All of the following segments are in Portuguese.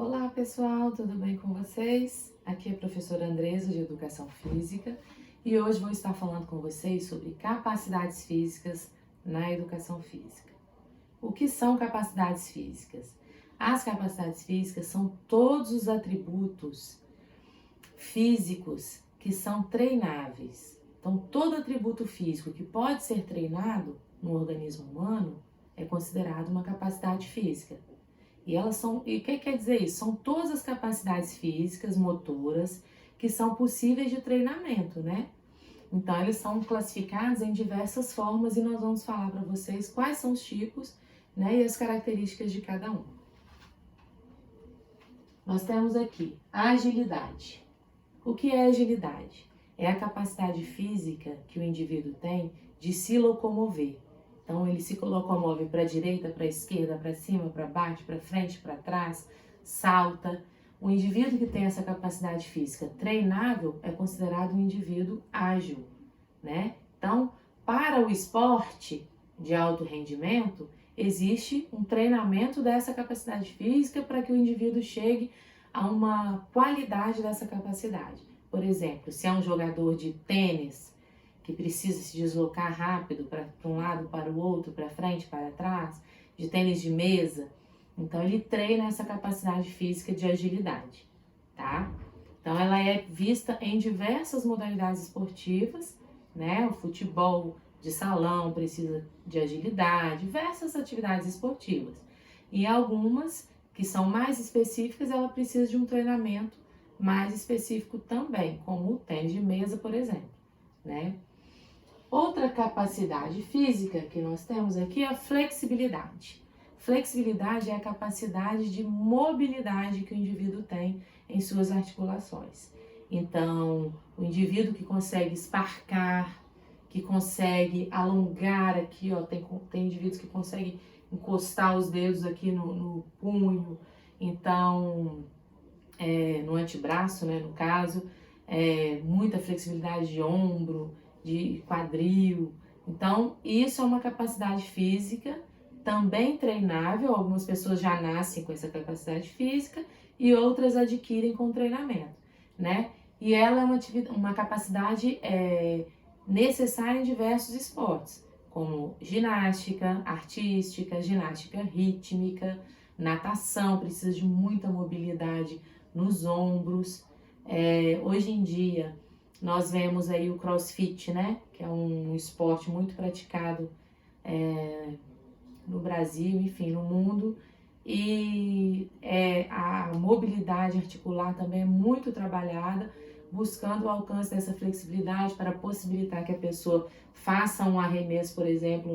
Olá pessoal, tudo bem com vocês? Aqui é a professora Andresa de Educação Física e hoje vou estar falando com vocês sobre capacidades físicas na educação física. O que são capacidades físicas? As capacidades físicas são todos os atributos físicos que são treináveis. Então, todo atributo físico que pode ser treinado no organismo humano é considerado uma capacidade física. E o que quer dizer isso? São todas as capacidades físicas, motoras, que são possíveis de treinamento, né? Então, eles são classificados em diversas formas e nós vamos falar para vocês quais são os tipos, né, e as características de cada um. Nós temos aqui a agilidade. O que é agilidade? É a capacidade física que o indivíduo tem de se locomover. Então, ele se locomove para a direita, para a esquerda, para cima, para baixo, para frente, para trás, salta. O indivíduo que tem essa capacidade física treinável é considerado um indivíduo ágil, né? Então, para o esporte de alto rendimento, existe um treinamento dessa capacidade física para que o indivíduo chegue a uma qualidade dessa capacidade. Por exemplo, se é um jogador de tênis, que precisa se deslocar rápido para um lado, para o outro, para frente, para trás, de tênis de mesa. Então, ele treina essa capacidade física de agilidade, tá? Então, ela é vista em diversas modalidades esportivas, né? O futebol de salão precisa de agilidade, diversas atividades esportivas. E algumas que são mais específicas, ela precisa de um treinamento mais específico também, como o tênis de mesa, por exemplo, né? Outra capacidade física que nós temos aqui é a flexibilidade. Flexibilidade é a capacidade de mobilidade que o indivíduo tem em suas articulações. Então, o indivíduo que consegue esparcar, que consegue alongar aqui, ó, tem indivíduos que conseguem encostar os dedos aqui no punho, então, no antebraço, né, no caso, muita flexibilidade de ombro, de quadril. Então, isso é uma capacidade física também treinável. Algumas pessoas já nascem com essa capacidade física e outras adquirem com treinamento, né? E ela é uma capacidade necessária em diversos esportes, como ginástica artística, ginástica rítmica, natação, precisa de muita mobilidade nos ombros. Hoje em dia, nós vemos aí o CrossFit, né? Que é um esporte muito praticado no Brasil, enfim, no mundo. E a mobilidade articular também é muito trabalhada, buscando o alcance dessa flexibilidade para possibilitar que a pessoa faça um arremesso, por exemplo,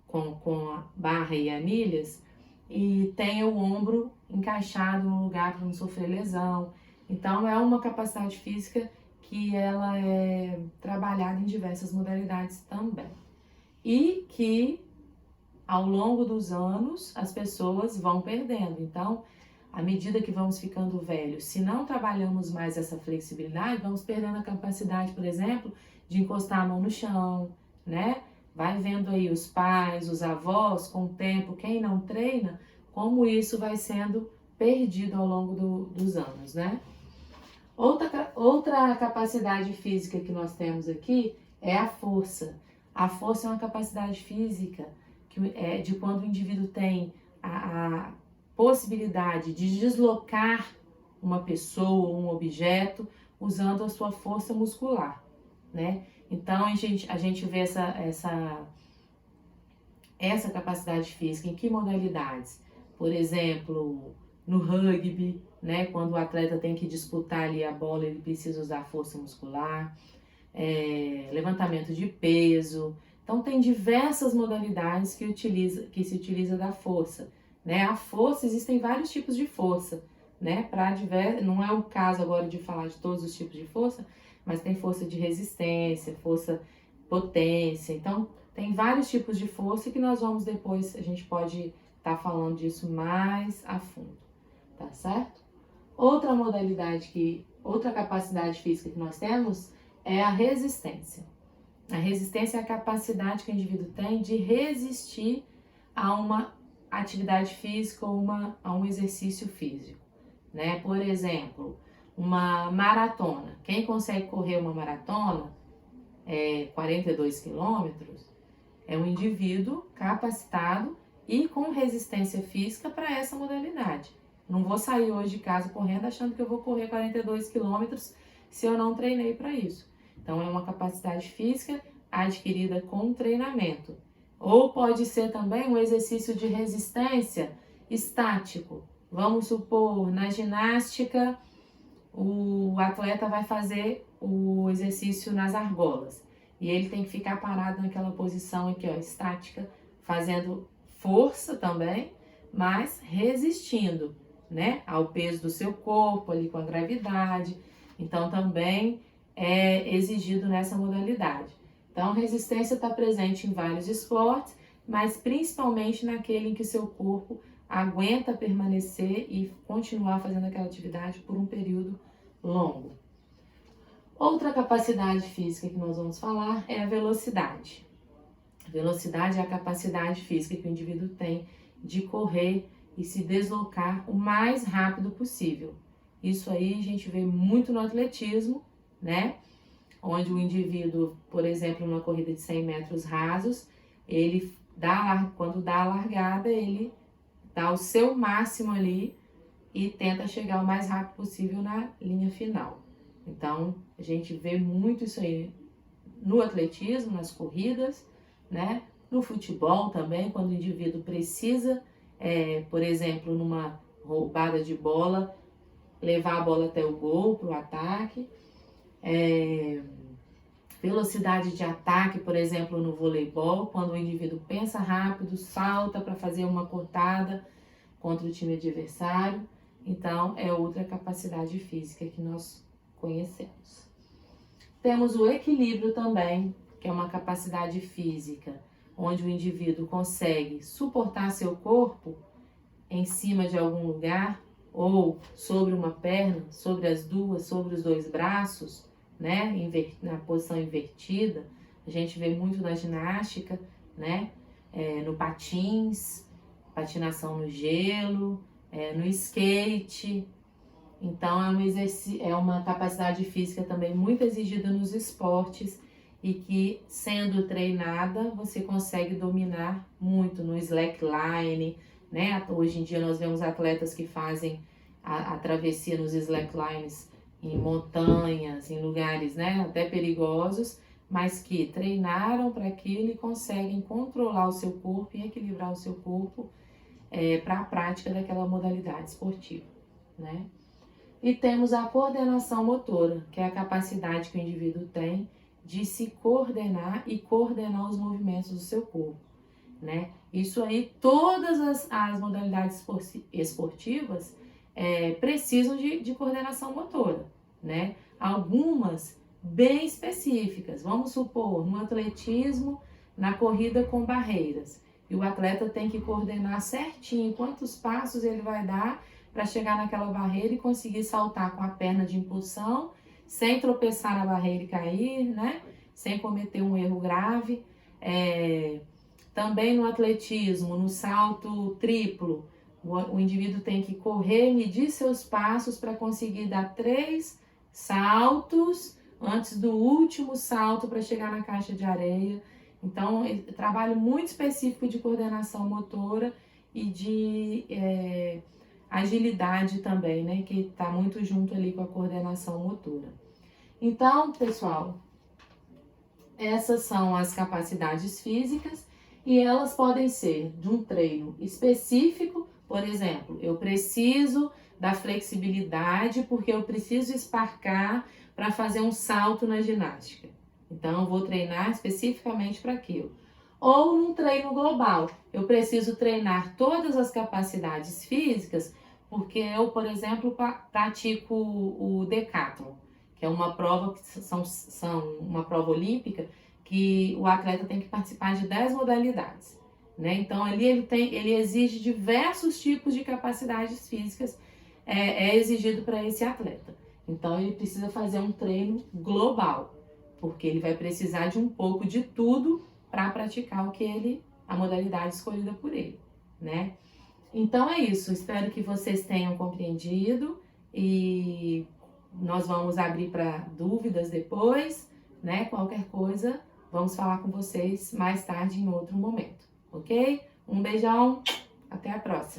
com a barra e anilhas, e tenha o ombro encaixado no lugar para não sofrer lesão. Então, é uma capacidade física que ela é trabalhada em diversas modalidades também. E que, ao longo dos anos, as pessoas vão perdendo. Então, à medida que vamos ficando velhos, se não trabalhamos mais essa flexibilidade, vamos perdendo a capacidade, por exemplo, de encostar a mão no chão, né? Vai vendo aí os pais, os avós, com o tempo, quem não treina, como isso vai sendo perdido ao longo dos anos, né? Outra capacidade física que nós temos aqui é a força. A força é uma capacidade física de quando o indivíduo tem a possibilidade de deslocar uma pessoa ou um objeto usando a sua força muscular, né? Então, a gente vê essa capacidade física em que modalidades? Por exemplo, no rugby, né? Quando o atleta tem que disputar ali a bola, ele precisa usar força muscular, levantamento de peso. Então, tem diversas modalidades que se utiliza da força, né? A força, existem vários tipos de força, né? Não é o caso agora de falar de todos os tipos de força, mas tem força de resistência, força potência. Então, tem vários tipos de força que nós vamos depois, a gente pode estar falando disso mais a fundo, tá certo? Outra capacidade física que nós temos é a resistência. A resistência é a capacidade que o indivíduo tem de resistir a atividade física ou a um exercício físico, né? Por exemplo, uma maratona. Quem consegue correr uma maratona, 42 quilômetros, é um indivíduo capacitado e com resistência física para essa modalidade. Não vou sair hoje de casa correndo achando que eu vou correr 42 quilômetros se eu não treinei para isso. Então, é uma capacidade física adquirida com treinamento. Ou pode ser também um exercício de resistência estático. Vamos supor, na ginástica, o atleta vai fazer o exercício nas argolas. E ele tem que ficar parado naquela posição aqui, ó, estática, fazendo força também, mas resistindo, né, ao peso do seu corpo ali com a gravidade. Então também é exigido nessa modalidade. Então resistência está presente em vários esportes, mas principalmente naquele em que seu corpo aguenta permanecer e continuar fazendo aquela atividade por um período longo. Outra capacidade física que nós vamos falar é a velocidade. Velocidade é a capacidade física que o indivíduo tem de correr e se deslocar o mais rápido possível. Isso aí a gente vê muito no atletismo, né? Onde o indivíduo, por exemplo, numa corrida de 100 metros rasos, quando dá a largada, ele dá o seu máximo ali e tenta chegar o mais rápido possível na linha final. Então, a gente vê muito isso aí no atletismo, nas corridas, né? No futebol também, quando o indivíduo precisa, por exemplo, numa roubada de bola, levar a bola até o gol, para o ataque. Velocidade de ataque, por exemplo, no voleibol, quando o indivíduo pensa rápido, salta para fazer uma cortada contra o time adversário. Então, é outra capacidade física que nós conhecemos. Temos o equilíbrio também, que é uma capacidade física, onde o indivíduo consegue suportar seu corpo em cima de algum lugar, ou sobre uma perna, sobre as duas, sobre os dois braços, né, na posição invertida. A gente vê muito na ginástica, né, no patins, patinação no gelo, no skate. Então é uma capacidade física também muito exigida nos esportes e que, sendo treinada, você consegue dominar muito no slackline, né? Hoje em dia nós vemos atletas que fazem a travessia nos slacklines em montanhas, em lugares, né, até perigosos, mas que treinaram para aquilo e conseguem controlar o seu corpo e equilibrar o seu corpo para a prática daquela modalidade esportiva, né? E temos a coordenação motora, que é a capacidade que o indivíduo tem de se coordenar e coordenar os movimentos do seu corpo, né? Isso aí, todas as modalidades esportivas precisam de coordenação motora, né? Algumas bem específicas. Vamos supor, no atletismo, na corrida com barreiras, e o atleta tem que coordenar certinho quantos passos ele vai dar para chegar naquela barreira e conseguir saltar com a perna de impulsão, sem tropeçar na barreira e cair, né? Sem cometer um erro grave. Também no atletismo, no salto triplo, o indivíduo tem que correr, medir seus passos para conseguir dar 3 saltos antes do último salto para chegar na caixa de areia. Então, é trabalho muito específico de coordenação motora e de agilidade também, né? Que está muito junto ali com a coordenação motora. Então, pessoal, essas são as capacidades físicas e elas podem ser de um treino específico. Por exemplo, eu preciso da flexibilidade porque eu preciso esparcar para fazer um salto na ginástica. Então, eu vou treinar especificamente para aquilo. Ou num treino global, eu preciso treinar todas as capacidades físicas porque eu, por exemplo, pratico o decathlon, que é uma prova uma prova olímpica que o atleta tem que participar de 10 modalidades, né? Então ali ele exige diversos tipos de capacidades físicas, exigido para esse atleta. Então ele precisa fazer um treino global, porque ele vai precisar de um pouco de tudo para praticar a modalidade escolhida por ele, né? Então é isso, espero que vocês tenham compreendido e nós vamos abrir para dúvidas depois, né? Qualquer coisa, vamos falar com vocês mais tarde em outro momento, ok? Um beijão, até a próxima!